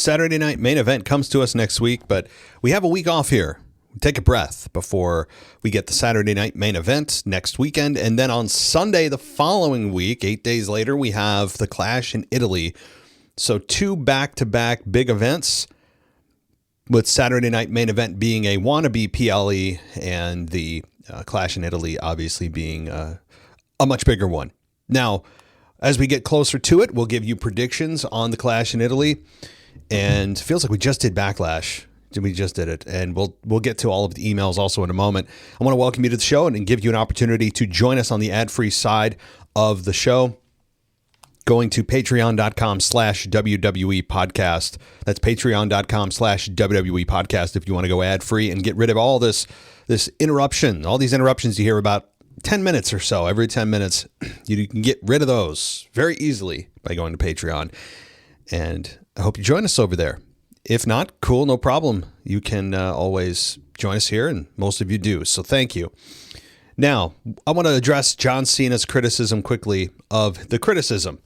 Saturday night main event comes to us next week, but we have a week off here. Take a breath before we get the Saturday night main event next weekend. And then on Sunday, the following week, 8 days later, we have the Clash in Italy. So 2 back-to-back big events, with Saturday night main event being a wannabe PLE and the Clash in Italy obviously being a much bigger one. Now, as we get closer to it, we'll give you predictions on the Clash in Italy. And it feels like we just did Backlash. We just did it. And we'll get to all of the emails also in a moment. I want to welcome you to the show and give you an opportunity to join us on the ad-free side of the show, going to patreon.com/WWE podcast. That's patreon.com/WWE podcast if you want to go ad-free and get rid of all this interruption, all these interruptions you hear about 10 minutes or so. Every 10 minutes, you can get rid of those very easily by going to Patreon. And I hope you join us over there. If not, cool, no problem. You can always join us here, and most of you do. So thank you. Now, I want to address John Cena's criticism quickly of the criticism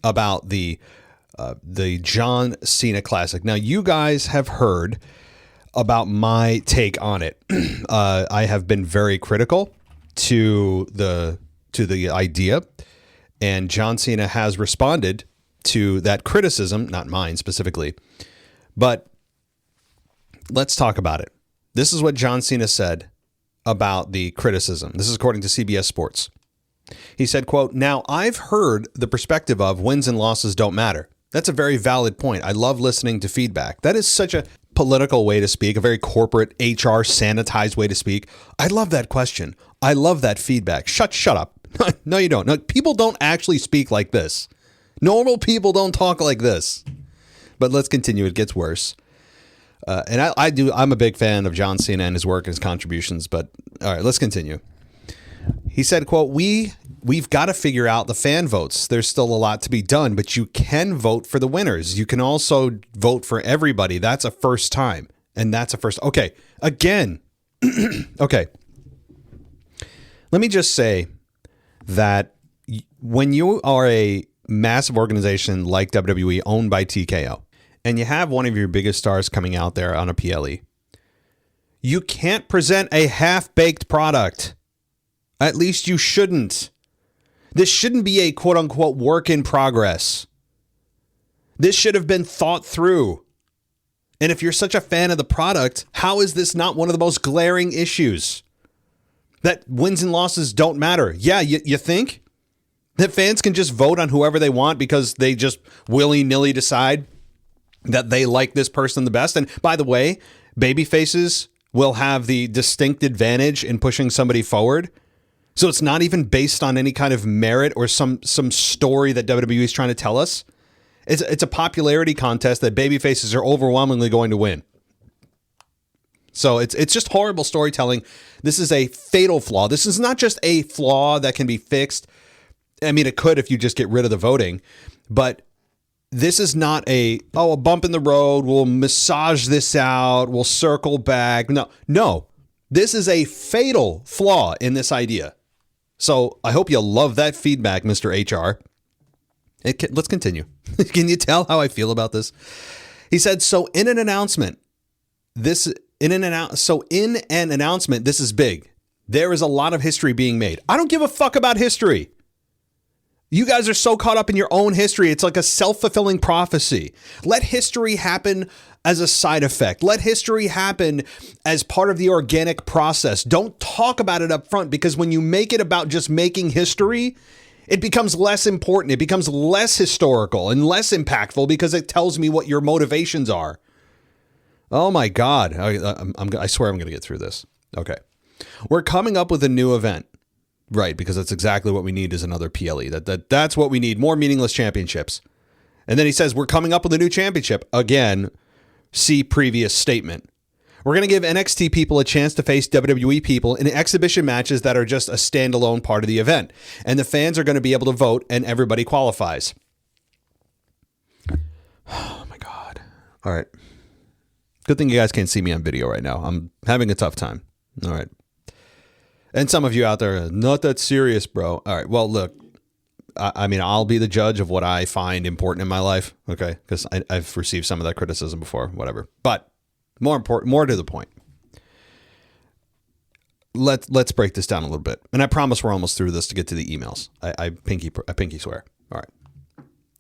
about the John Cena Classic. Now, you guys have heard about my take on it. I have been very critical to the idea, and John Cena has responded to that criticism, not mine specifically. But let's talk about it. This is what John Cena said about the criticism. This is according to CBS Sports. He said, quote, "Now, I've heard the perspective of wins and losses don't matter. That's a very valid point. I love listening to feedback. That is such a political way to speak, a very corporate HR sanitized way to speak. I love that question. I love that feedback. Shut up. No, you don't. No, people don't actually speak like this. Normal people don't talk like this." But let's continue. It gets worse. And I'm a big fan of John Cena and his work and his contributions. But all right, let's continue. He said, quote, we've got to figure out the fan votes. There's still a lot to be done, but you can vote for the winners. You can also vote for everybody. That's a first time. And that's a first. Okay. Again. Okay. Let me just say that when you are a massive organization like WWE owned by TKO, and you have one of your biggest stars coming out there on a PLE, you can't present a half-baked product. At least you shouldn't. This shouldn't be a quote-unquote work in progress. This should have been thought through. And if you're such a fan of the product, how is this not one of the most glaring issues? That wins and losses don't matter. Yeah, you think? That fans can just vote on whoever they want because they just willy-nilly decide that they like this person the best. And by the way, baby faces will have the distinct advantage in pushing somebody forward. So it's not even based on any kind of merit or some story that WWE is trying to tell us. It's a popularity contest that baby faces are overwhelmingly going to win. So it's just horrible storytelling. This is a fatal flaw. This is not just a flaw that can be fixed. I mean, it could if you just get rid of the voting, but this is not a bump in the road. We'll massage this out. We'll circle back. No, this is a fatal flaw in this idea. So I hope you love that feedback, Mr. HR. Let's continue. Can you tell how I feel about this? He said, in an announcement, this is big. There is a lot of history being made. I don't give a fuck about history. You guys are so caught up in your own history. It's like a self-fulfilling prophecy. Let history happen as a side effect. Let history happen as part of the organic process. Don't talk about it up front, because when you make it about just making history, it becomes less important. It becomes less historical and less impactful because it tells me what your motivations are. Oh my God. I swear I'm going to get through this. Okay. We're coming up with a new event. Right, because that's exactly what we need is another PLE. That's what we need, more meaningless championships. And then he says, we're coming up with a new championship. Again, see previous statement. We're going to give NXT people a chance to face WWE people in exhibition matches that are just a standalone part of the event. And the fans are going to be able to vote, and everybody qualifies. Oh, my God. All right. Good thing you guys can't see me on video right now. I'm having a tough time. All right. And some of you out there are not that serious, bro. All right. Well, look, I mean, I'll be the judge of what I find important in my life. Okay. Because I've received some of that criticism before, whatever. But more to the point. Let's break this down a little bit. And I promise we're almost through this to get to the emails. I pinky swear. All right.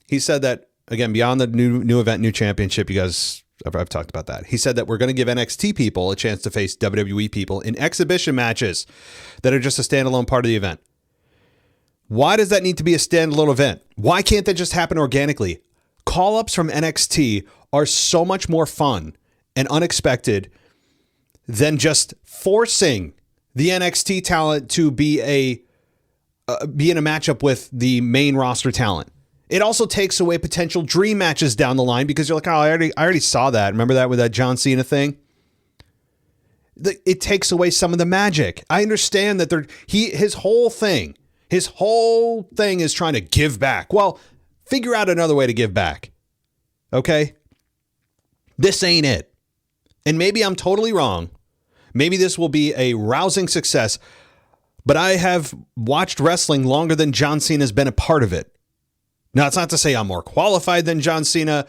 He said that, again, beyond the new event, new championship, you guys, I've talked about that. He said that we're going to give NXT people a chance to face WWE people in exhibition matches that are just a standalone part of the event. Why does that need to be a standalone event? Why can't that just happen organically? Call-ups from NXT are so much more fun and unexpected than just forcing the NXT talent to be in a matchup with the main roster talent. It also takes away potential dream matches down the line because you're like, oh, I already saw that. Remember that with that John Cena thing? It takes away some of the magic. I understand that his whole thing is trying to give back. Well, figure out another way to give back. Okay? This ain't it. And maybe I'm totally wrong. Maybe this will be a rousing success, but I have watched wrestling longer than John Cena's been a part of it. Now, it's not to say I'm more qualified than John Cena,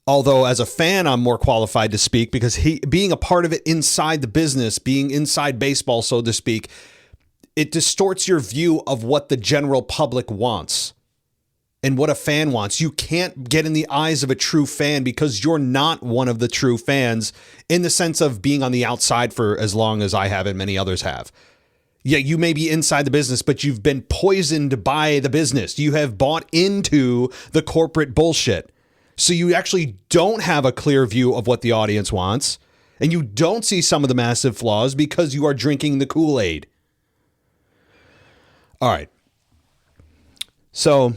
although as a fan, I'm more qualified to speak because being a part of it inside the business, being inside baseball, so to speak, it distorts your view of what the general public wants and what a fan wants. You can't get in the eyes of a true fan because you're not one of the true fans in the sense of being on the outside for as long as I have and many others have. Yeah, you may be inside the business, but you've been poisoned by the business. You have bought into the corporate bullshit. So you actually don't have a clear view of what the audience wants, and you don't see some of the massive flaws because you are drinking the Kool-Aid. All right. So,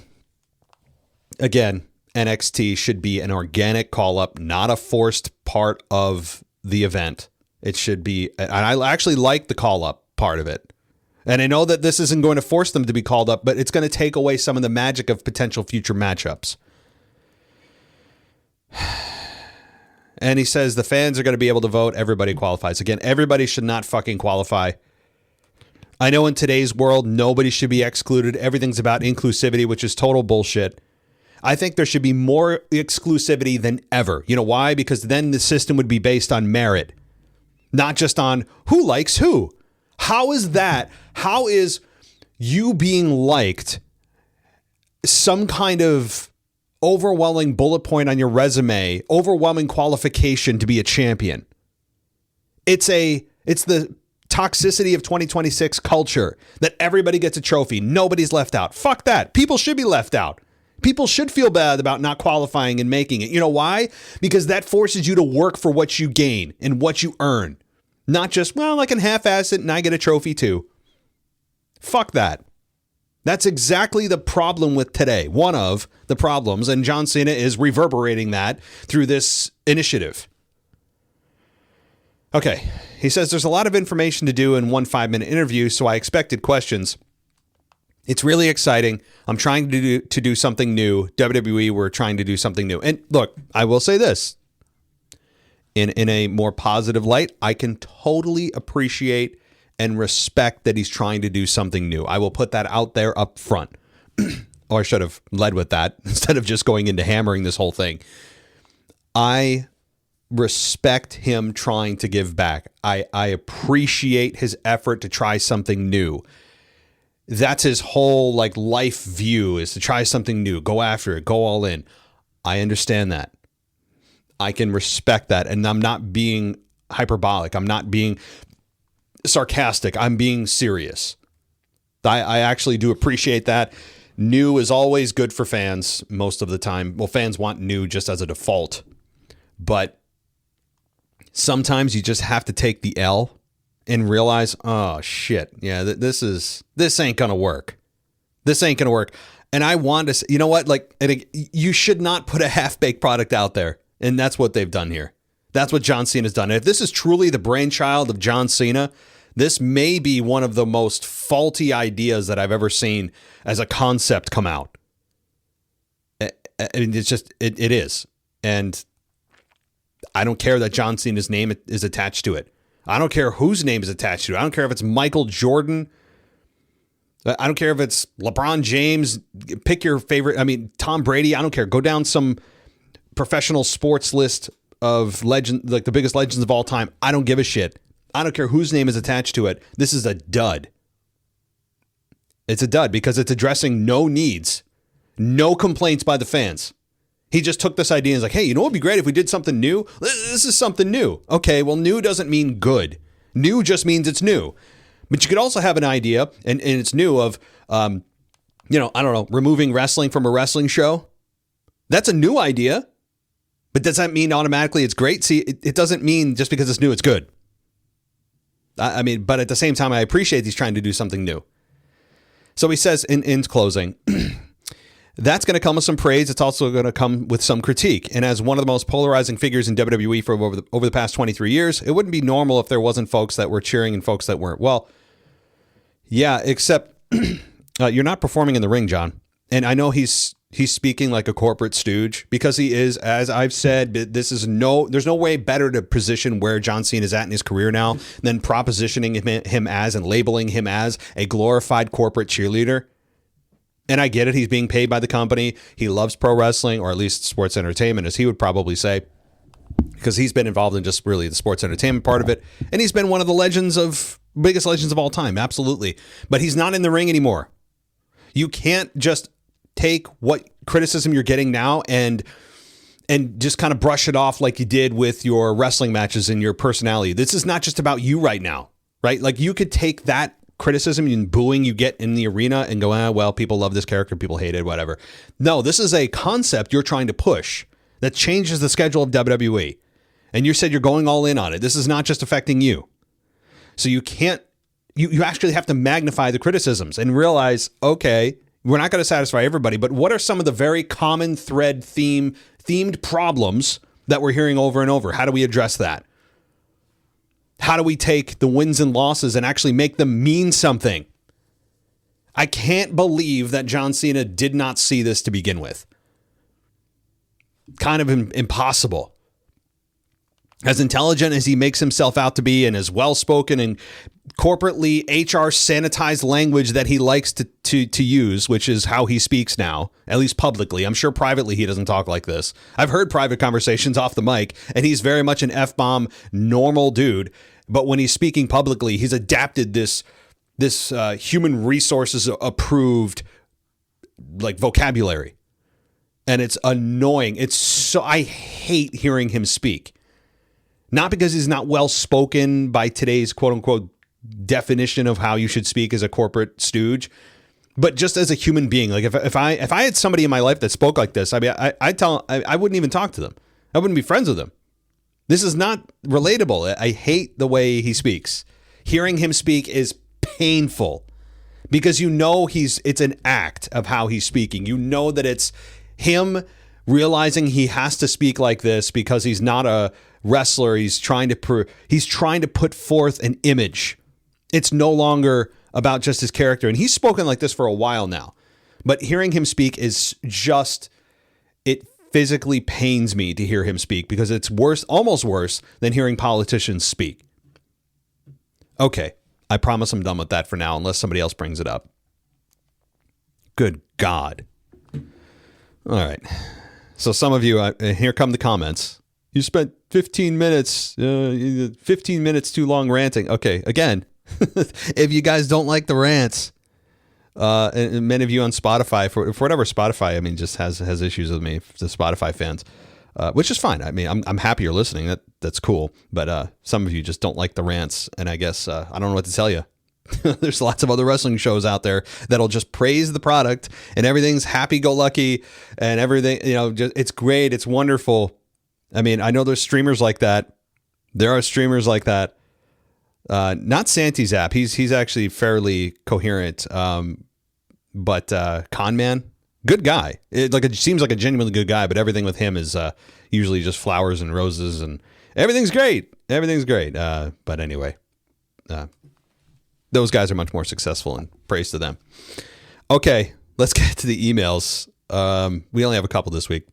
again, NXT should be an organic call-up, not a forced part of the event. It should be, and I actually like the call-up part of it. And I know that this isn't going to force them to be called up, but it's going to take away some of the magic of potential future matchups. And he says the fans are going to be able to vote. Everybody qualifies. Again, everybody should not fucking qualify. I know in today's world, nobody should be excluded. Everything's about inclusivity, which is total bullshit. I think there should be more exclusivity than ever. You know why? Because then the system would be based on merit, not just on who likes who. How is that? How is you being liked some kind of overwhelming bullet point on your resume, overwhelming qualification to be a champion? It's the toxicity of 2026 culture that everybody gets a trophy. Nobody's left out. Fuck that. People should be left out. People should feel bad about not qualifying and making it. You know why? Because that forces you to work for what you gain and what you earn. Not just, well, I can half-ass it and I get a trophy too. Fuck that. That's exactly the problem with today. One of the problems, and John Cena is reverberating that through this initiative. Okay, he says there's a lot of information to do in one 5-minute interview, so I expected questions. It's really exciting. I'm trying to do something new. WWE, we're trying to do something new. And look, I will say this. In a more positive light, I can totally appreciate and respect that he's trying to do something new. I will put that out there up front. Or I should have led with that instead of just going into hammering this whole thing. I respect him trying to give back. I appreciate his effort to try something new. That's his whole life view, is to try something new, go after it, go all in. I understand that. I can respect that. And I'm not being hyperbolic. I'm not being sarcastic. I'm being serious. I actually do appreciate that. New is always good for fans most of the time. Well, fans want new just as a default. But sometimes you just have to take the L and realize, oh, shit. Yeah, this ain't going to work. This ain't going to work. And I want to say, you know what? You should not put a half-baked product out there. And that's what they've done here. That's what John Cena's done. And if this is truly the brainchild of John Cena, this may be one of the most faulty ideas that I've ever seen as a concept come out. It's just, it is. And I don't care that John Cena's name is attached to it. I don't care whose name is attached to it. I don't care if it's Michael Jordan, I don't care if it's LeBron James, pick your favorite. I mean, Tom Brady, I don't care. Go down some professional sports list of legend, like the biggest legends of all time. I don't give a shit. I don't care whose name is attached to it. This is a dud. It's a dud because it's addressing no needs, no complaints by the fans. He just took this idea and was like, hey, you know what would be great if we did something new? This is something new. Okay, well, new doesn't mean good. New just means it's new. But you could also have an idea, and it's new, of, I don't know, removing wrestling from a wrestling show. That's a new idea. But does that mean automatically it's great? See, it doesn't mean just because it's new, it's good. I mean, but at the same time, I appreciate he's trying to do something new. So he says in closing, that's going to come with some praise. It's also going to come with some critique. And as one of the most polarizing figures in WWE for over the past 23 years, it wouldn't be normal if there wasn't folks that were cheering and folks that weren't. Well, yeah, except you're not performing in the ring, John. And I know he's speaking like a corporate stooge because he is, as I've said, there's no way better to position where John Cena is at in his career now than propositioning him as and labeling him as a glorified corporate cheerleader. And I get it. He's being paid by the company. He loves pro wrestling, or at least sports entertainment, as he would probably say, because he's been involved in just really the sports entertainment part of it. And he's been one of the biggest legends of all time. Absolutely. But he's not in the ring anymore. You can't just take what criticism you're getting now and just kind of brush it off like you did with your wrestling matches and your personality. This is not just about you right now, right? Like, you could take that criticism and booing you get in the arena and go, well, people love this character, people hate it, whatever. No, this is a concept you're trying to push that changes the schedule of WWE. And you said you're going all in on it. This is not just affecting you. So you can't, you actually have to magnify the criticisms and realize, okay, we're not going to satisfy everybody, but what are some of the very common thread themed problems that we're hearing over and over? How do we address that? How do we take the wins and losses and actually make them mean something? I can't believe that John Cena did not see this to begin with. Kind of impossible. As intelligent as he makes himself out to be, and as well-spoken and corporately HR sanitized language that he likes to use, which is how he speaks now, at least publicly. I'm sure privately he doesn't talk like this. I've heard private conversations off the mic, and he's very much an F-bomb normal dude. But when he's speaking publicly, he's adapted this human resources approved like vocabulary. And it's annoying. I hate hearing him speak. Not because he's not well spoken by today's quote unquote definition of how you should speak as a corporate stooge, but just as a human being. Like if I had somebody in my life that spoke like this, I mean, I wouldn't even talk to them. I wouldn't be friends with them. This is not relatable. I hate the way he speaks. Hearing him speak is painful because it's an act of how he's speaking. You know that it's him realizing he has to speak like this because he's not a wrestler. He's trying to put forth an image. It's no longer about just his character. And he's spoken like this for a while now. But hearing him speak is just, it physically pains me to hear him speak because it's worse, almost worse than hearing politicians speak. Okay, I promise I'm done with that for now, unless somebody else brings it up. Good God. All right. So some of you, here come the comments. You spent 15 minutes too long ranting. Okay, again, if you guys don't like the rants, and many of you on Spotify, for whatever Spotify, I mean, just has issues with me, the Spotify fans, which is fine. I mean, I'm happy you're listening. That's cool. But some of you just don't like the rants, and I guess I don't know what to tell you. There's lots of other wrestling shows out there that'll just praise the product and everything's happy-go-lucky and everything, just, it's great. It's wonderful. I mean, I know there's streamers like that. There are streamers like that. Not Santi's app. He's actually fairly coherent. But Conman, good guy. It seems like a genuinely good guy, but everything with him is usually just flowers and roses and everything's great. Everything's great. But anyway, those guys are much more successful, and praise to them. Okay, let's get to the emails. We only have a couple this week.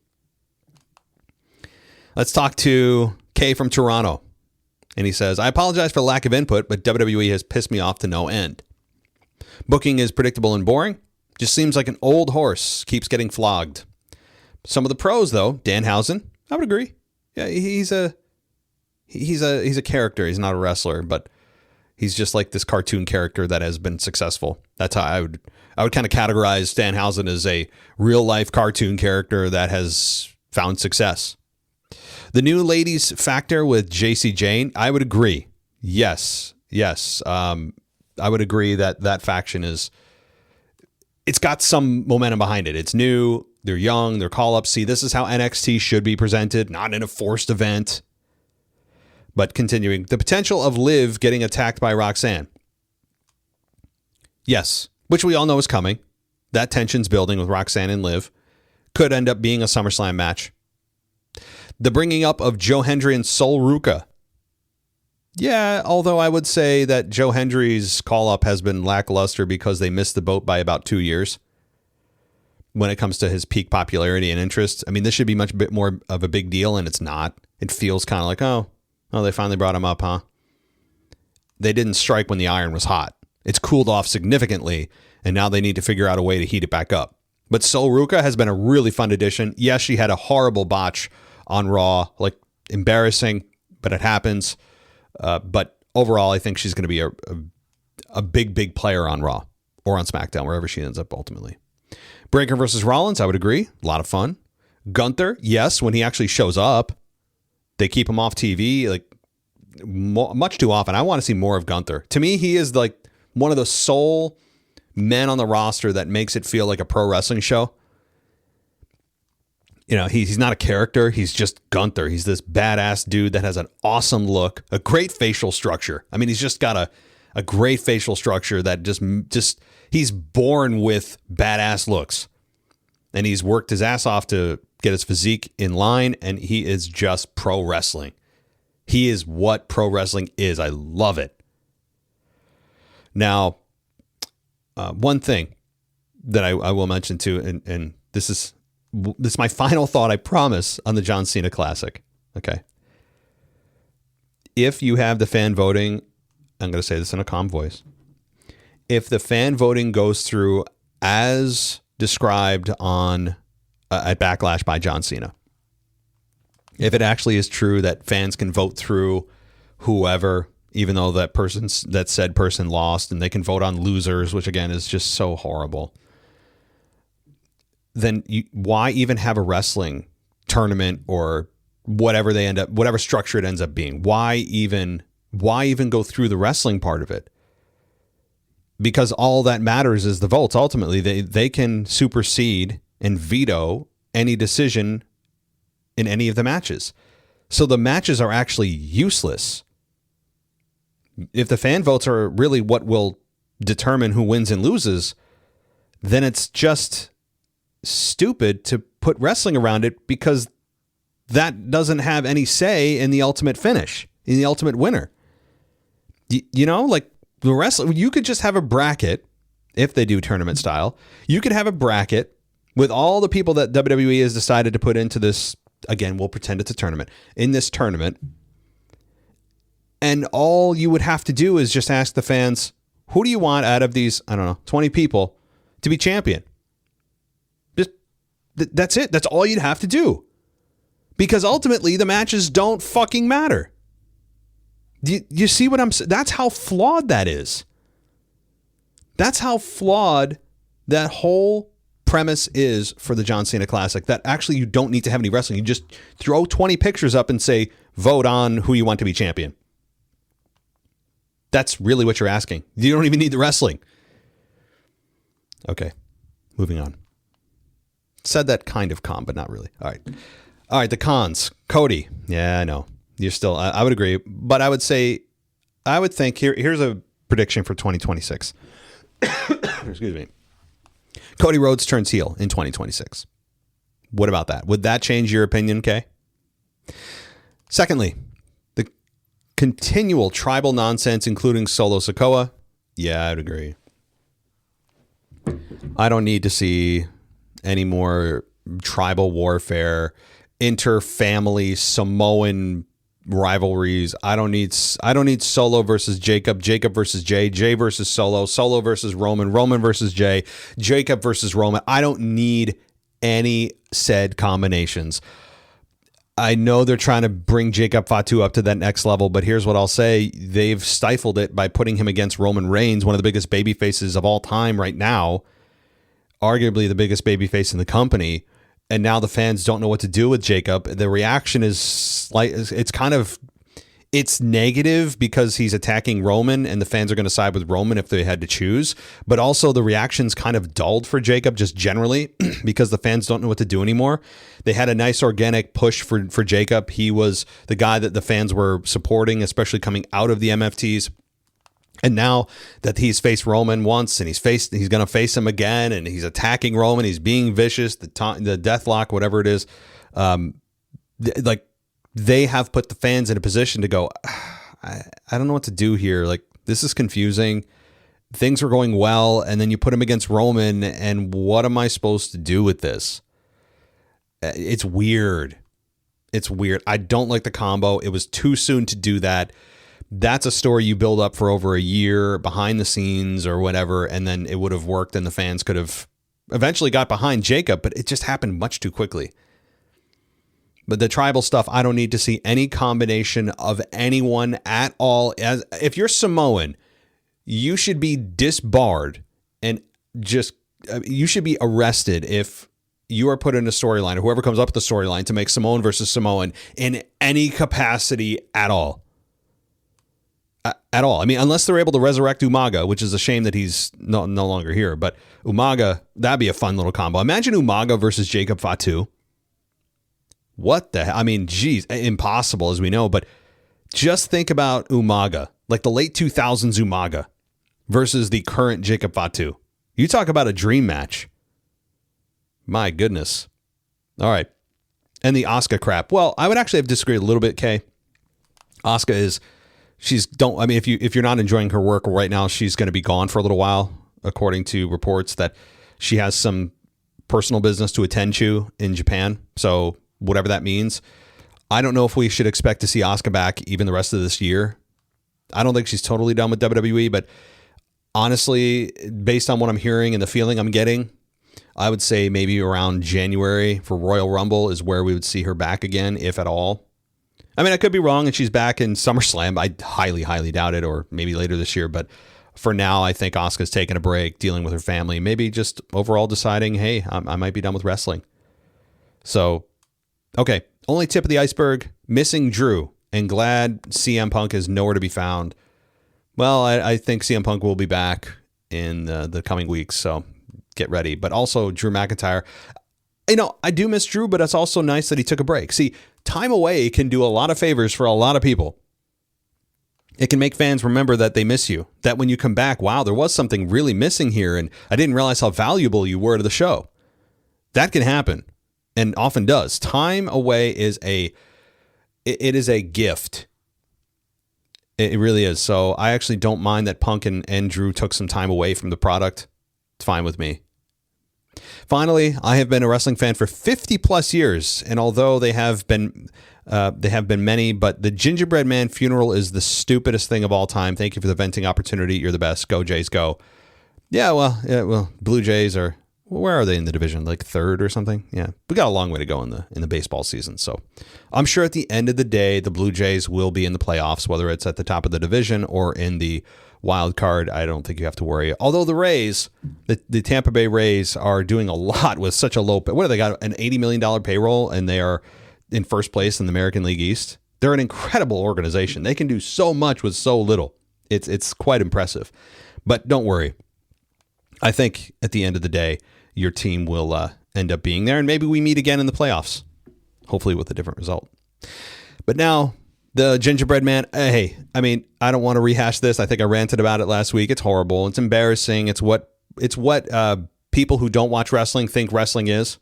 Let's talk to Kay from Toronto. And he says, I apologize for the lack of input, but WWE has pissed me off to no end. Booking is predictable and boring. Just seems like an old horse keeps getting flogged. Some of the pros, though, Danhausen, I would agree. Yeah, he's a character. He's not a wrestler, but he's just like this cartoon character that has been successful. That's how I would kind of categorize Danhausen as a real life cartoon character that has found success. The new ladies factor with JC Jane, I would agree. Yes. I would agree that faction it's got some momentum behind it. It's new. They're young. They're call up. See, this is how NXT should be presented, not in a forced event. But continuing, the potential of Liv getting attacked by Roxanne. Yes, which we all know is coming. That tension's building with Roxanne and Liv. Could end up being a SummerSlam match. The bringing up of Joe Hendry and Sol Ruca. Yeah, although I would say that Joe Hendry's call-up has been lackluster because they missed the boat by about 2 years when it comes to his peak popularity and interest. I mean, this should be much bit more of a big deal, and it's not. It feels kind of like, oh, they finally brought him up, huh? They didn't strike when the iron was hot. It's cooled off significantly, and now they need to figure out a way to heat it back up. But Sol Ruca has been a really fun addition. Yes, she had a horrible botch on Raw, like embarrassing, but it happens. But overall, I think she's going to be a big player on Raw or on SmackDown, wherever she ends up ultimately. Breaker versus Rollins, I would agree. A lot of fun. Gunther, yes, when he actually shows up, they keep him off TV like much too often. I want to see more of Gunther. To me, he is like one of the sole men on the roster that makes it feel like a pro wrestling show. You know, he's not a character. He's just Gunther. He's this badass dude that has an awesome look, a great facial structure. I mean, he's just got a great facial structure that just he's born with badass looks. And he's worked his ass off to get his physique in line, and he is just pro wrestling. He is what pro wrestling is. I love it. Now, one thing that I will mention too, and this is my final thought, I promise, on the John Cena Classic. Okay. If you have the fan voting, I'm going to say this in a calm voice. If the fan voting goes through as described on at Backlash by John Cena, if it actually is true that fans can vote through whoever, even though that said person lost, and they can vote on losers, which again is just so horrible, then why even have a wrestling tournament or whatever structure it ends up being? Why even go through the wrestling part of it? Because all that matters is the votes. Ultimately, they can supersede and veto any decision in any of the matches. So the matches are actually useless. If the fan votes are really what will determine who wins and loses, then it's just stupid to put wrestling around it, because that doesn't have any say in the ultimate finish, in the ultimate winner. You know, like the wrestling, you could just have a bracket if they do tournament style. You could have a bracket with all the people that WWE has decided to put into this. Again, we'll pretend it's a tournament. In this tournament, and all you would have to do is just ask the fans, who do you want out of these, 20 people to be champion? That's it. That's all you'd have to do. Because ultimately, the matches don't fucking matter. Do you see what I'm saying? That's how flawed that is. That's how flawed that whole premise is for the John Cena Classic. That actually you don't need to have any wrestling. You just throw 20 pictures up and say, vote on who you want to be champion. That's really what you're asking. You don't even need the wrestling. Okay, moving on. Said that kind of calm, but not really. All right, the cons. Cody. Yeah, I know. You're still, I would agree. But I would think, here's a prediction for 2026. Excuse me. Cody Rhodes turns heel in 2026. What about that? Would that change your opinion, Kay? Secondly, the continual tribal nonsense, including Solo Sikoa. Yeah, I'd agree. I don't need to see any more tribal warfare, inter-family Samoan rivalries. I don't need Solo versus Jacob, Jacob versus Jay versus Solo, Solo versus Roman, Roman versus Jay, Jacob versus Roman. I don't need any said combinations. I know they're trying to bring Jacob Fatu up to that next level, but here's what I'll say. They've stifled it by putting him against Roman Reigns, one of the biggest baby faces of all time right now, arguably the biggest baby face in the company. And now the fans don't know what to do with Jacob. The reaction is like, it's negative because he's attacking Roman and the fans are going to side with Roman if they had to choose. But also the reaction's kind of dulled for Jacob just generally because the fans don't know what to do anymore. They had a nice organic push for Jacob. He was the guy that the fans were supporting, especially coming out of the MFTs. And now that he's faced Roman once and he's going to face him again and he's attacking Roman, he's being vicious, the deathlock, whatever it is, they have put the fans in a position to go, I don't know what to do here. Like, this is confusing. Things were going well, and then you put him against Roman, and what am I supposed to do with this? It's weird. It's weird. I don't like the combo. It was too soon to do that. That's a story you build up for over a year behind the scenes or whatever, and then it would have worked and the fans could have eventually got behind Jacob, but it just happened much too quickly. But the tribal stuff, I don't need to see any combination of anyone at all. As if you're Samoan, you should be disbarred and you should be arrested if you are put in a storyline or whoever comes up with the storyline to make Samoan versus Samoan in any capacity at all. At all. I mean, unless they're able to resurrect Umaga, which is a shame that he's no longer here. But Umaga, that'd be a fun little combo. Imagine Umaga versus Jacob Fatu. What the hell? I mean, geez, impossible as we know. But just think about Umaga, like the late 2000s Umaga versus the current Jacob Fatu. You talk about a dream match. My goodness. All right. And the Asuka crap. Well, I would actually have disagreed a little bit, Kay. Asuka is... if you're not enjoying her work right now, she's going to be gone for a little while, according to reports that she has some personal business to attend to in Japan. So whatever that means, I don't know if we should expect to see Asuka back even the rest of this year. I don't think she's totally done with WWE, but honestly, based on what I'm hearing and the feeling I'm getting, I would say maybe around January for Royal Rumble is where we would see her back again, if at all. I mean, I could be wrong and she's back in SummerSlam. I highly, highly doubt it, or maybe later this year. But for now, I think Asuka's taking a break, dealing with her family, maybe just overall deciding, hey, I might be done with wrestling. So, okay, only tip of the iceberg, missing Drew, and glad CM Punk is nowhere to be found. Well, I think CM Punk will be back in the coming weeks, so get ready. But also Drew McIntyre. I do miss Drew, but it's also nice that he took a break. See, time away can do a lot of favors for a lot of people. It can make fans remember that they miss you, that when you come back, wow, there was something really missing here, and I didn't realize how valuable you were to the show. That can happen, and often does. Time away is a gift. It really is. So I actually don't mind that Punk and Drew took some time away from the product. It's fine with me. Finally, I have been a wrestling fan for 50 plus years, and although they have been many, but the Gingerbread Man funeral is the stupidest thing of all time. Thank you for the venting opportunity. You're the best. Go Jays, go. Yeah, well, Blue Jays are, where are they in the division? Like third or something? Yeah, we got a long way to go in the baseball season. So I'm sure at the end of the day, the Blue Jays will be in the playoffs, whether it's at the top of the division or in the wild card. I don't think you have to worry. Although the Rays, the Tampa Bay Rays are doing a lot with such a low, what have they got? An $80 million payroll, and they are in first place in the American League East. They're an incredible organization. They can do so much with so little. It's quite impressive. But don't worry. I think at the end of the day, your team will end up being there, and maybe we meet again in the playoffs, hopefully with a different result. But now, the Gingerbread Man, hey, I mean, I don't want to rehash this. I think I ranted about it last week. It's horrible. It's embarrassing. It's what people who don't watch wrestling think wrestling is.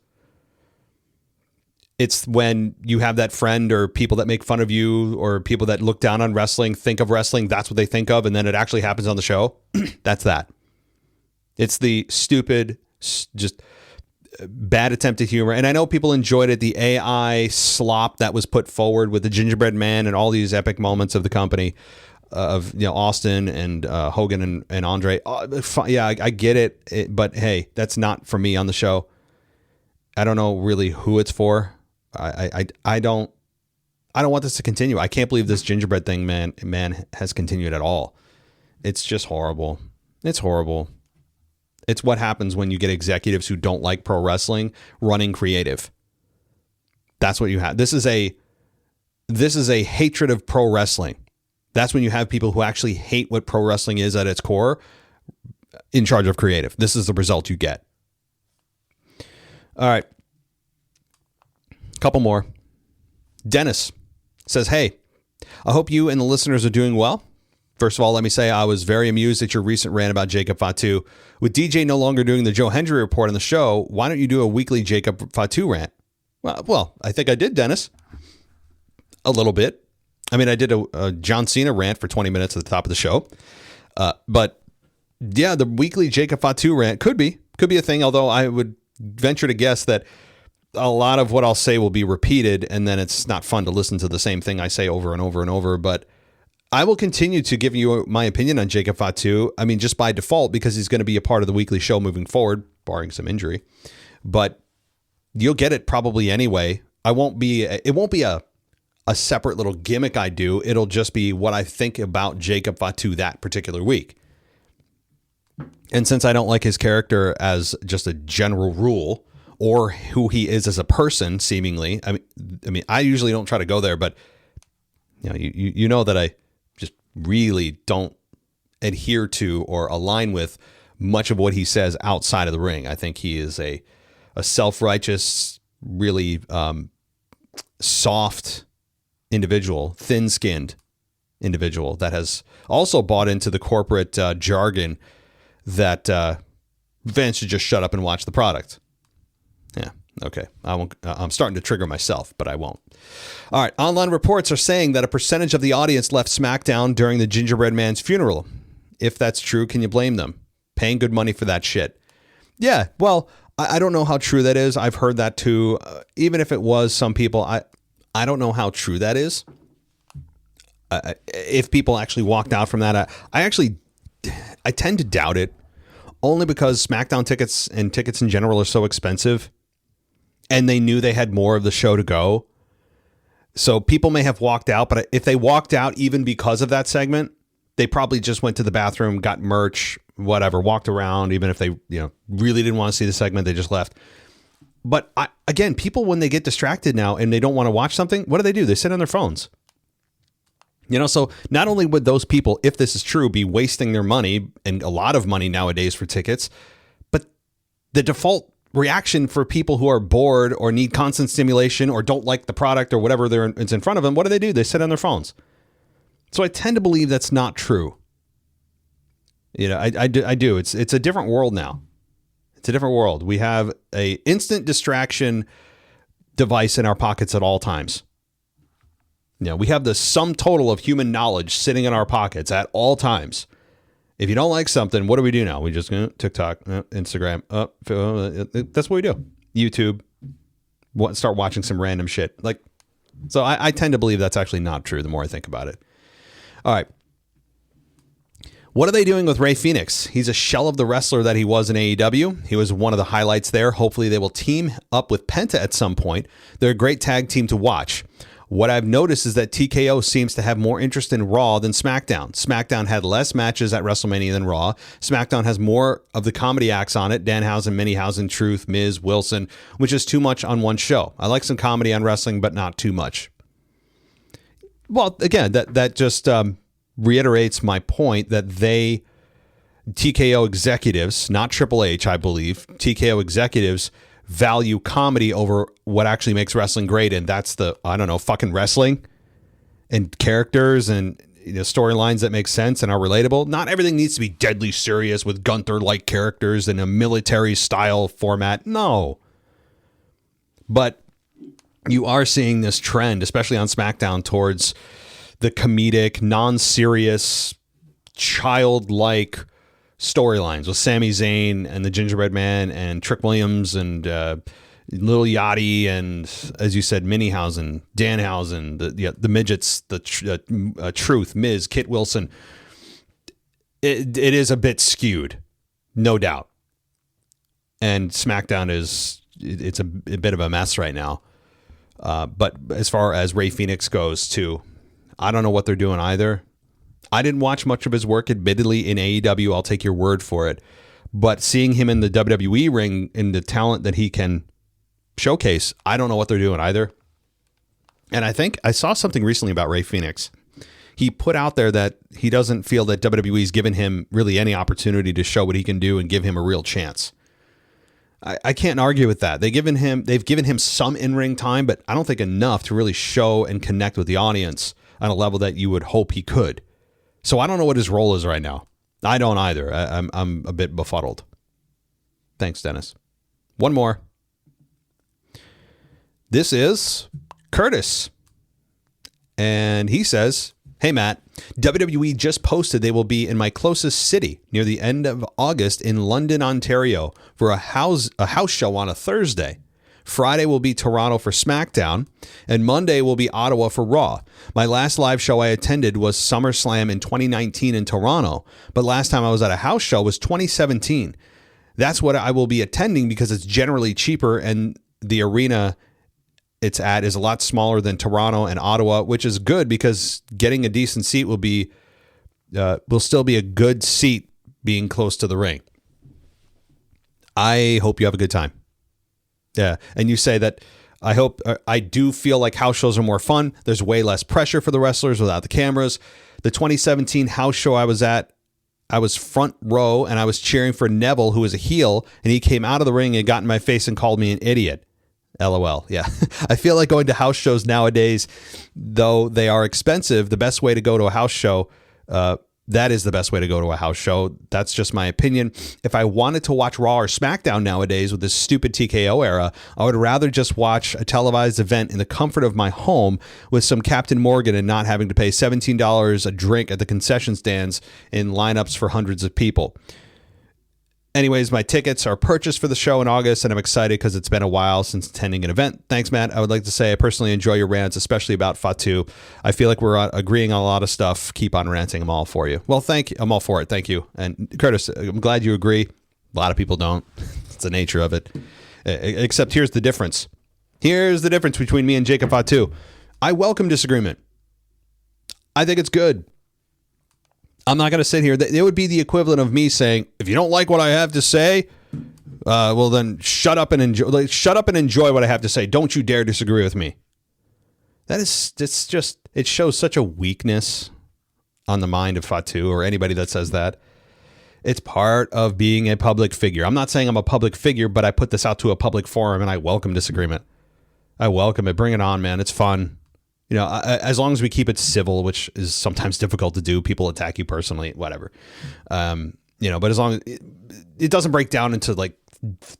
It's when you have that friend or people that make fun of you or people that look down on wrestling, think of wrestling, that's what they think of, and then it actually happens on the show. That's that. It's the stupid, just bad attempt at humor. And I know people enjoyed it. The AI slop that was put forward with the gingerbread man and all these epic moments of the company of, Austin and Hogan and Andre. Yeah, I get it. But hey, that's not for me on the show. I don't know really who it's for. I don't want this to continue. I can't believe this gingerbread thing, man, has continued at all. It's just horrible. It's horrible. It's what happens when you get executives who don't like pro wrestling running creative. That's what you have. This is a hatred of pro wrestling. That's when you have people who actually hate what pro wrestling is at its core in charge of creative. This is the result you get. All right. Couple more. Dennis says, hey, I hope you and the listeners are doing well. First of all, let me say I was very amused at your recent rant about Jacob Fatu. With DJ no longer doing the Joe Hendry report on the show, why don't you do a weekly Jacob Fatu rant? Well, I think I did, Dennis. A little bit. I mean, I did a John Cena rant for 20 minutes at the top of the show. But yeah, the weekly Jacob Fatu rant could be a thing, although I would venture to guess that a lot of what I'll say will be repeated, and then it's not fun to listen to the same thing I say over and over and over. But I will continue to give you my opinion on Jacob Fatu. I mean, just by default, because he's going to be a part of the weekly show moving forward, barring some injury. But you'll get it probably anyway. It won't be a separate little gimmick I do. It'll just be what I think about Jacob Fatu that particular week. And since I don't like his character as just a general rule, or who he is as a person, seemingly, I mean, I usually don't try to go there, but you know that I just really don't adhere to or align with much of what he says outside of the ring. I think he is a self-righteous, really soft individual, thin-skinned individual that has also bought into the corporate jargon that Vince should just shut up and watch the product. Yeah. Okay. I won't. I'm starting to trigger myself, but I won't. All right. Online reports are saying that a percentage of the audience left SmackDown during the Gingerbread Man's funeral. If that's true, can you blame them? Paying good money for that shit. Yeah. Well, I don't know how true that is. I've heard that too. Even if it was some people, I don't know how true that is. If people actually walked out from that, I tend to doubt it, only because SmackDown tickets and tickets in general are so expensive. And they knew they had more of the show to go. So people may have walked out, but if they walked out even because of that segment, they probably just went to the bathroom, got merch, whatever, walked around. Even if they really didn't want to see the segment, they just left. But again, people, when they get distracted now and they don't want to watch something, what do? They sit on their phones. So not only would those people, if this is true, be wasting their money, and a lot of money nowadays for tickets, but the default reaction for people who are bored or need constant stimulation or don't like the product or whatever it's in front of them, what do? They sit on their phones. So I tend to believe that's not true. I do. It's a different world now. It's a different world. We have a instant distraction device in our pockets at all times. We have the sum total of human knowledge sitting in our pockets at all times. If you don't like something, what do we do now? We just go TikTok, Instagram. That's what we do. YouTube. Start watching some random shit. So I tend to believe that's actually not true the more I think about it. All right. What are they doing with Rey Fenix? He's a shell of the wrestler that he was in AEW. He was one of the highlights there. Hopefully they will team up with Penta at some point. They're a great tag team to watch. What I've noticed is that TKO seems to have more interest in Raw than SmackDown. SmackDown had less matches at WrestleMania than Raw. SmackDown has more of the comedy acts on it. Danhausen, Minihausen, Truth, Miz, Wilson, which is too much on one show. I like some comedy on wrestling, but not too much. Well, again, that just reiterates my point that TKO executives, not Triple H, I believe, TKO executives value comedy over what actually makes wrestling great. And that's fucking wrestling and characters and storylines that make sense and are relatable. Not everything needs to be deadly serious with Gunther-like characters in a military style format. No. But you are seeing this trend, especially on SmackDown, towards the comedic, non-serious, childlike storylines with Sami Zayn and the Gingerbread Man and Trick Williams and Lil Yachty and, as you said, Minniehausen, Danhausen, the midgets, the Truth, Miz, Kit Wilson. It is a bit skewed, no doubt. And SmackDown it's a bit of a mess right now. But as far as Rey Fenix goes, too, I don't know what they're doing either. I didn't watch much of his work, admittedly, in AEW. I'll take your word for it. But seeing him in the WWE ring and the talent that he can showcase, I don't know what they're doing either. And I think I saw something recently about Rey Fenix. He put out there that he doesn't feel that WWE's given him really any opportunity to show what he can do and give him a real chance. I can't argue with that. They've given him some in-ring time, but I don't think enough to really show and connect with the audience on a level that you would hope he could. So I don't know what his role is right now. I don't either. I'm a bit befuddled. Thanks, Dennis. One more. This is Curtis. And he says, "Hey, Matt, WWE just posted they will be in my closest city near the end of August in London, Ontario for a house show on a Thursday. Friday will be Toronto for SmackDown, and Monday will be Ottawa for Raw. My last live show I attended was SummerSlam in 2019 in Toronto, but last time I was at a house show was 2017. That's what I will be attending because it's generally cheaper and the arena it's at is a lot smaller than Toronto and Ottawa, which is good because getting a decent seat will still be a good seat being close to the ring. I hope you have a good time." Yeah. And you say that I do feel like house shows are more fun. There's way less pressure for the wrestlers without the cameras. The 2017 house show I was at, I was front row and I was cheering for Neville, who was a heel, and he came out of the ring and got in my face and called me an idiot. LOL. Yeah. I feel like going to house shows nowadays, though they are expensive, the best way to go to a house show, that is the best way to go to a house show. That's just my opinion. If I wanted to watch Raw or SmackDown nowadays with this stupid TKO era, I would rather just watch a televised event in the comfort of my home with some Captain Morgan and not having to pay $17 a drink at the concession stands in lineups for hundreds of people. Anyways, my tickets are purchased for the show in August, and I'm excited because it's been a while since attending an event. Thanks, Matt. I would like to say I personally enjoy your rants, especially about Fatu. I feel like we're agreeing on a lot of stuff. Keep on ranting. I'm all for you. Well, thank you. I'm all for it. Thank you. And Curtis, I'm glad you agree. A lot of people don't. It's the nature of it. Except here's the difference. Here's the difference between me and Jacob Fatu. I welcome disagreement. I think it's good. I'm not going to sit here. It would be the equivalent of me saying, if you don't like what I have to say, well, then shut up and enjoy. Like, shut up and enjoy what I have to say. Don't you dare disagree with me. It shows such a weakness on the mind of Fatu or anybody that says that. It's part of being a public figure. I'm not saying I'm a public figure, but I put this out to a public forum and I welcome disagreement. I welcome it. Bring it on, man. It's fun. You know, as long as we keep it civil, which is sometimes difficult to do, people attack you personally, whatever. But as long as it doesn't break down into like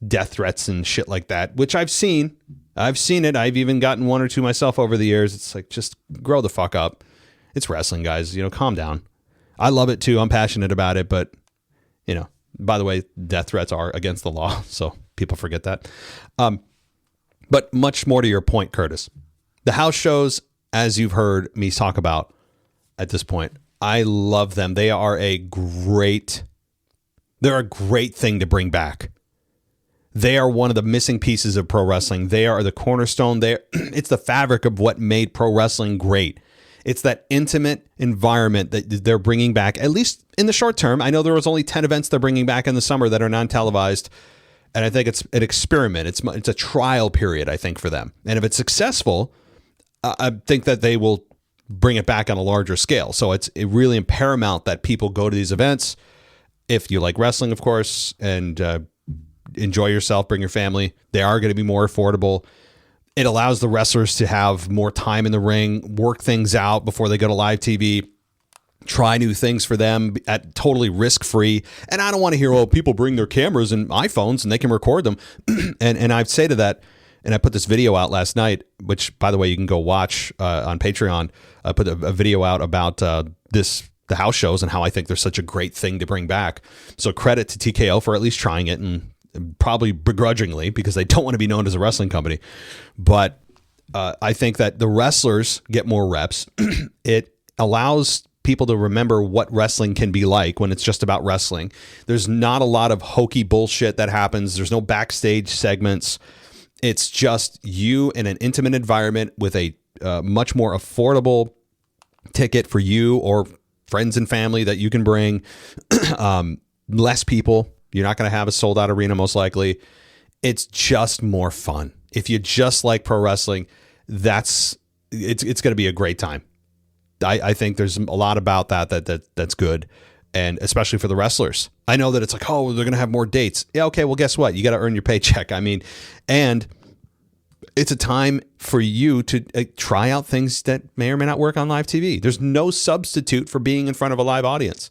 death threats and shit like that, which I've seen it. I've even gotten one or two myself over the years. It's like, just grow the fuck up. It's wrestling, guys. Calm down. I love it too. I'm passionate about it, but by the way, death threats are against the law. So people forget that. But much more to your point, Curtis, the house shows, as you've heard me talk about at this point, I love them. They are a great thing to bring back. They are one of the missing pieces of pro wrestling. They are the cornerstone. It's the fabric of what made pro wrestling great. It's that intimate environment that they're bringing back, at least in the short term. I know there was only 10 events they're bringing back in the summer that are non-televised. And I think it's an experiment. It's a trial period, I think, for them. And if it's successful, I think that they will bring it back on a larger scale. So it's really paramount that people go to these events. If you like wrestling, of course, and enjoy yourself, bring your family. They are going to be more affordable. It allows the wrestlers to have more time in the ring, work things out before they go to live TV, try new things for them at totally risk-free. And I don't want to hear, people bring their cameras and iPhones and they can record them. and I'd say to that, and I put this video out last night, which, by the way, you can go watch on Patreon. I put a video out about this the house shows and how I think they're such a great thing to bring back. So credit to TKO for at least trying it, and probably begrudgingly because they don't want to be known as a wrestling company. But I think that the wrestlers get more reps. It allows people to remember what wrestling can be like when it's just about wrestling. There's not a lot of hokey bullshit that happens. There's no backstage segments. It's just you in an intimate environment with a much more affordable ticket for you or friends and family that you can bring. Less people. You're not going to have a sold out arena most likely. It's just more fun. If you just like pro wrestling, it's going to be a great time. I think there's a lot about that's good, and especially for the wrestlers. I know that it's like, oh, they're going to have more dates. Yeah, okay, well, guess what? You got to earn your paycheck. I mean, and it's a time for you to try out things that may or may not work on live TV. There's no substitute for being in front of a live audience.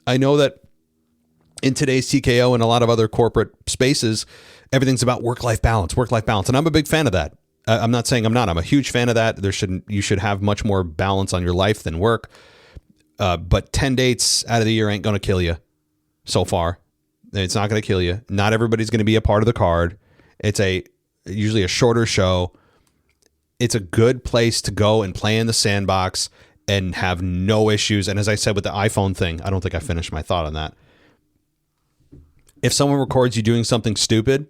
I know that in today's TKO and a lot of other corporate spaces, everything's about work-life balance, and I'm a big fan of that. I'm not saying I'm not. I'm a huge fan of that. You should have much more balance on your life than work. But 10 dates out of the year ain't going to kill you so far. It's not going to kill you. Not everybody's going to be a part of the card. It's usually a shorter show. It's a good place to go and play in the sandbox and have no issues. And as I said with the iPhone thing, I don't think I finished my thought on that. If someone records you doing something stupid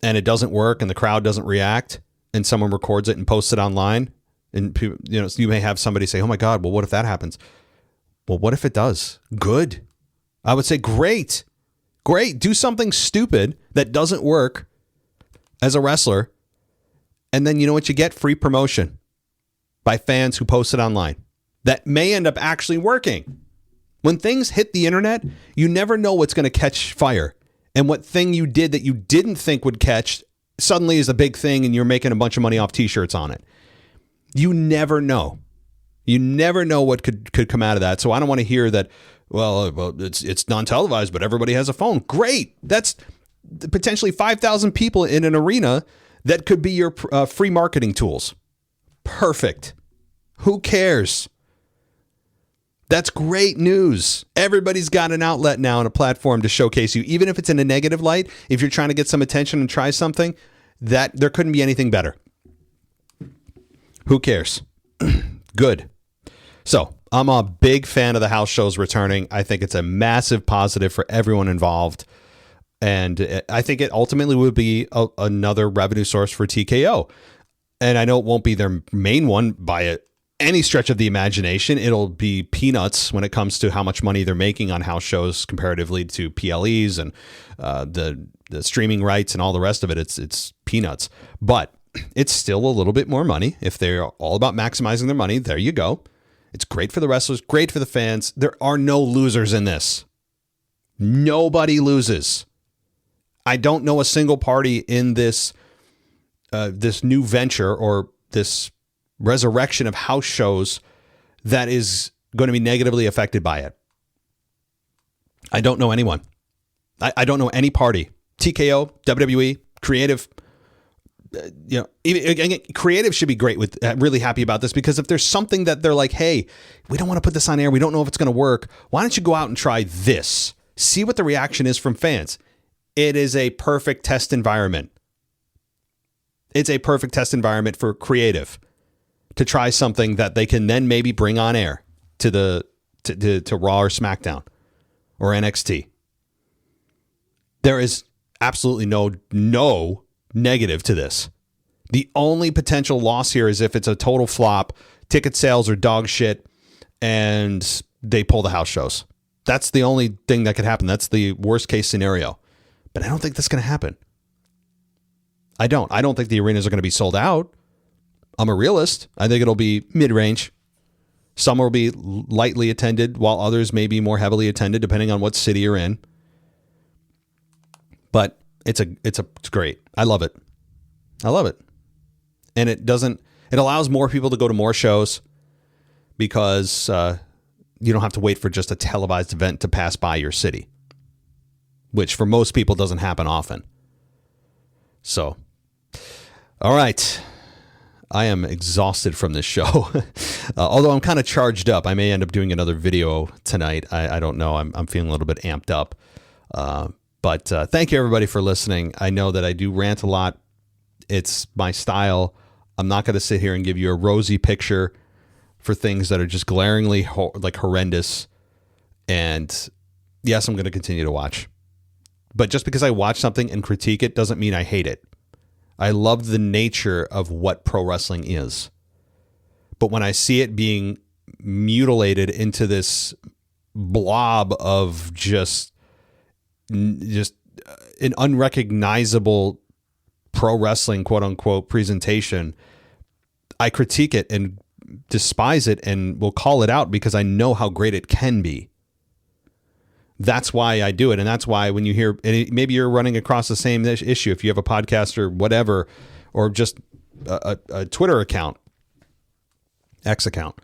and it doesn't work and the crowd doesn't react, and someone records it and posts it online, and you may have somebody say, oh my God, well, what if that happens? Well, what if it does? Good. I would say great. Do something stupid that doesn't work as a wrestler. And then you know what you get? Free promotion by fans who post it online. That may end up actually working. When things hit the internet, you never know what's going to catch fire. And what thing you did that you didn't think would catch suddenly is a big thing, and you're making a bunch of money off t-shirts on it. You never know. You never know what could come out of that. So I don't want to hear that, well, it's non-televised, but everybody has a phone. Great. That's potentially 5,000 people in an arena that could be your free marketing tools. Perfect. Who cares? That's great news. Everybody's got an outlet now and a platform to showcase you, even if it's in a negative light. If you're trying to get some attention and try something, that there couldn't be anything better. Who cares? Good. So I'm a big fan of the house shows returning. I think it's a massive positive for everyone involved. And I think it ultimately would be another revenue source for TKO. And I know it won't be their main one by any stretch of the imagination. It'll be peanuts when it comes to how much money they're making on house shows comparatively to PLEs and the streaming rights and all the rest of it. It's peanuts, but it's still a little bit more money. If they're all about maximizing their money, there you go. It's great for the wrestlers, great for the fans. There are no losers in this. Nobody loses. I don't know a single party in this new venture or this resurrection of house shows that is going to be negatively affected by it. I don't know anyone. I don't know any party. TKO, WWE, creative. Creative should be great with really happy about this, because if there's something that they're like, hey, we don't want to put this on air, we don't know if it's going to work, why don't you go out and try this? See what the reaction is from fans. It is a perfect test environment. It's a perfect test environment for creative to try something that they can then maybe bring on air to Raw or SmackDown or NXT. There is absolutely no negative to this. The only potential loss here is if it's a total flop, ticket sales are dog shit, and they pull the house shows. That's the only thing that could happen. That's the worst case scenario. But I don't think that's going to happen. I don't think the arenas are going to be sold out. I'm a realist. I think it'll be mid-range. Some will be lightly attended, while others may be more heavily attended, depending on what city you're in. It's great. I love it. And it allows more people to go to more shows, because you don't have to wait for just a televised event to pass by your city, which for most people doesn't happen often. So, all right. I am exhausted from this show. Although I'm kind of charged up. I may end up doing another video tonight. I don't know. I'm feeling a little bit amped up. But thank you, everybody, for listening. I know that I do rant a lot. It's my style. I'm not going to sit here and give you a rosy picture for things that are just glaringly horrendous. And yes, I'm going to continue to watch. But just because I watch something and critique it doesn't mean I hate it. I love the nature of what pro wrestling is. But when I see it being mutilated into this blob of just an unrecognizable pro wrestling, quote unquote, presentation, I critique it and despise it and will call it out because I know how great it can be. That's why I do it. And that's why when you hear, maybe you're running across the same issue, if you have a podcast or whatever, or just a Twitter account, X account,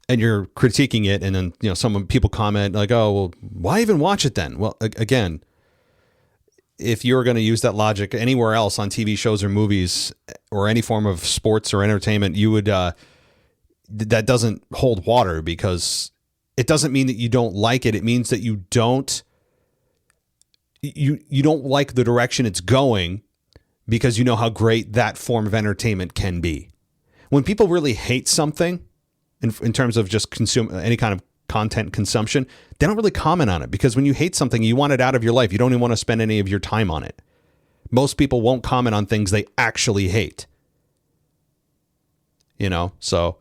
and you're critiquing it. And then, some people comment like, oh, well, why even watch it then? Well, again, if you're going to use that logic anywhere else on TV shows or movies or any form of sports or entertainment, you would, that doesn't hold water, because it doesn't mean that you don't like it. It means that you don't like the direction it's going, because you know how great that form of entertainment can be. When people really hate something in terms of just consume any kind of content consumption, they don't really comment on it, because when you hate something, you want it out of your life. You don't even want to spend any of your time on it. Most people won't comment on things they actually hate. So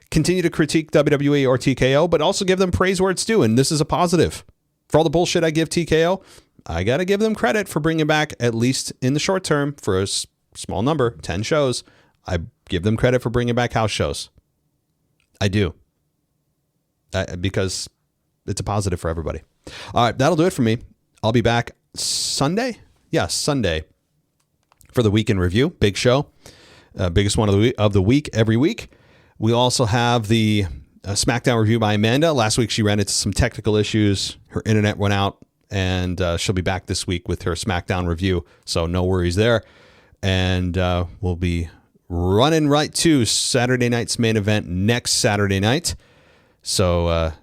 continue to critique WWE or TKO, but also give them praise where it's due. And this is a positive. For all the bullshit I give TKO, I got to give them credit for bringing back, at least in the short term, for a small number, 10 shows. I give them credit for bringing back house shows. I do. Because it's a positive for everybody. All right, that'll do it for me. I'll be back Sunday. Yes, Sunday for the weekend review. Big show. Biggest one of the week every week. We also have the SmackDown review by Amanda. Last week, she ran into some technical issues. Her internet went out, and she'll be back this week with her SmackDown review. So no worries there. And we'll be running right to Saturday night's main event next Saturday night. So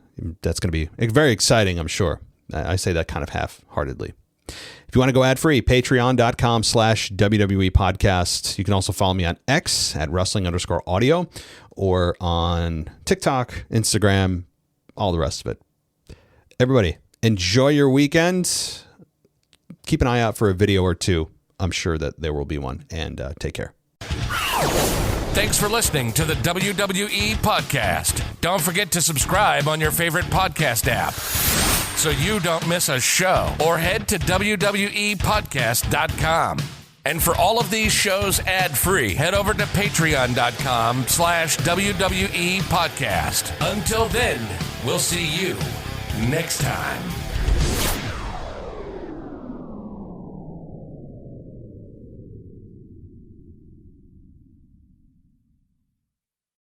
that's going to be very exciting, I'm sure. I say that kind of half-heartedly. If you want to go ad-free, patreon.com/WWE podcast. You can also follow me on X at wrestling_audio, or on TikTok, Instagram, all the rest of it. Everybody, enjoy your weekend. Keep an eye out for a video or two. I'm sure that there will be one. And take care. Thanks for listening to the WWE Podcast. Don't forget to subscribe on your favorite podcast app so you don't miss a show, or head to WWEpodcast.com. And for all of these shows ad-free, head over to patreon.com/WWE Podcast. Until then, we'll see you next time.